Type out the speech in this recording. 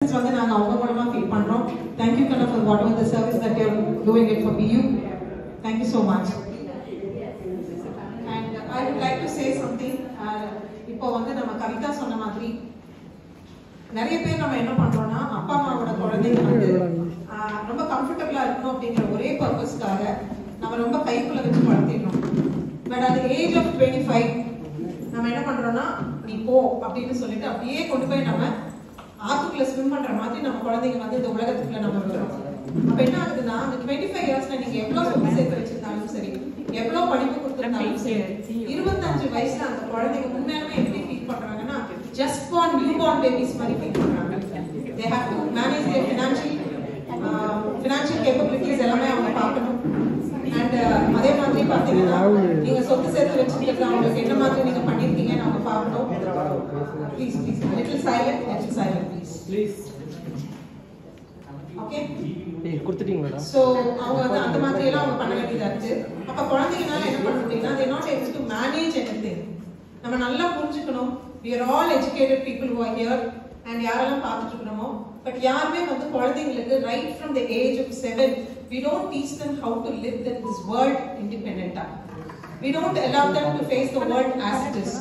வந்து நாங்க அவங்க மூலமா ஃபீல் பண்றோம். Thank you Kana for whatever the service that you're doing it for BU. Thank you so much. And I would like to say something. இப்போ வந்து நம்ம கவிதா சொன்ன மாதிரி நிறைய பேர் நம்ம என்ன பண்றோம்னா அப்பா அம்மாவோட குழந்தைங்க வந்து ரொம்ப கம்ஃபர்டபுளா இருக்கணும் அப்படிங்கிற ஒரே பர்பஸ்க்காக நம்ம ரொம்ப கைக்குள்ள வச்சு வளர்த்திடணும். But at the age of 25 நம்ம என்ன பண்றோம்னா நீ போ அப்படின்னு சொல்லிட்டு அப்படியே கொண்டு போய் நம்ம ஆத்துக்குள்ள ஸ்விம் பண்ற மாதிரி நம்ம குழந்தைங்க வந்து இந்த உலகத்துக்குள்ள நம்ம விடுறோம். அப்ப என்ன ஆகுதுன்னா அந்த 25 இயர்ஸ்ல நீங்க எவ்வளவு சொத்து சேர்த்து வச்சிருந்தாலும் சரி, எவ்வளவு படிப்பு கொடுத்திருந்தாலும் சரி, 25 வயசுல அந்த குழந்தைங்க உண்மையாலுமே எப்படி ஃபீல் பண்றாங்கன்னா just born newborn babies மாதிரி ஃபீல் பண்றாங்க. They have to manage their financial capabilities எல்லாமே அவங்க பார்க்கணும். And அதே மாதிரி பாத்தீங்கன்னா நீங்க சொத்து சேர்த்து வச்சிருக்கிறது அவங்களுக்கு என்ன மாதிரி நீங்க பண்ணிருக்கீங்கன்னு அவங்க பார்க்கணும். Please little silent please. Okay, கொடுத்துட்டீங்களா? So அவங்க வந்து அந்த மாதிரி எல்லாம் அவங்க பண்ண வேண்டியதா இருக்கு. அப்ப குழந்தைங்கனால என்ன பண்ண முடியும்னா they not able to manage anything. நம்ம நல்லா புரிஞ்சுக்கணும். We are all educated people who are here and யாரெல்லாம் பார்த்துட்டு இருக்கணுமோ பட் யாருமே வந்து குழந்தைங்களுக்கு right from the age of 7 we don't teach them how to live in this world independently. We don't allow them to face the world as it is.